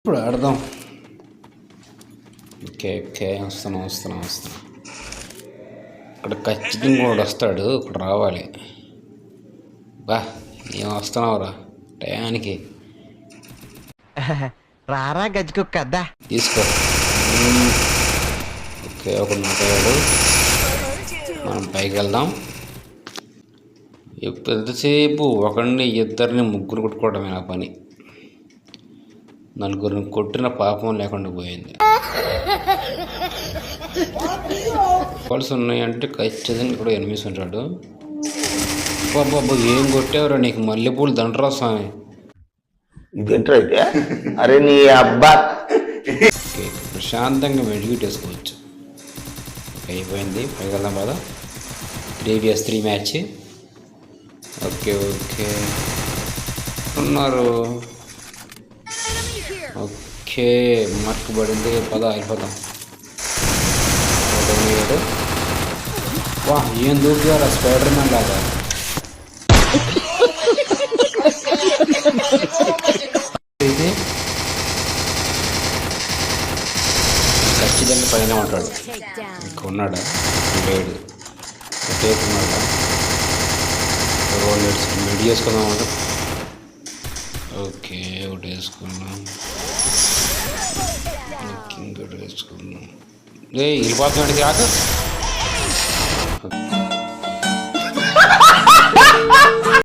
ఇప్పుడు ఆడదాం. Okay okay, వస్తున్నాం. ఇక్కడ ఖచ్చితంగా కూడా వస్తాడు, ఇక్కడ రావాలి. బా ఏం వస్తున్నావురా టయానికి. రారా గజ్జుకుక్క తీసుకో. ఓకే, ఒక నూటేడు. మనం పైకి వెళ్దాం. ఎంతసేపు ఒకరిని ఇద్దరిని ముగ్గురు కొట్టుకోవడమే నా పని. నలుగురిని కొట్టిన పాపం లేకుండా పోయింది. కాల్స్ ఉన్నాయంటే ఖచ్చితంగా ఇక్కడ ఎనిమిస్ ఉంటాడు. బాబా ఏం కొట్టేవరా, నీకు మల్లెపూలు దండరా స్వామి. ఇదేంటో అయితే అరే నీ అబ్బా. ప్రశాంతంగా మెడికేట్ వేసుకోవచ్చు. అయిపోయింది, పైకి వెళ్దాం కదా. 3vs3 match. ఓకే ఉన్నారు. ఓకే, మార్క్ పడింది. అయిపోతాం. వా ఏం దూకారా స్పైడర్ మ్యాన్ లాగా. ఇది ఖచ్చితంగా పైన ఉంటాడు. ఇంకా ఉన్నాడా? లేడు. ఉన్నాడా? మెడి చేసుకుందాం. ఓకే, ఒకటి వేసుకున్నాం. ఇంకోటి వేసుకున్నాం. వెళ్ళిపోతున్నాడు రాక.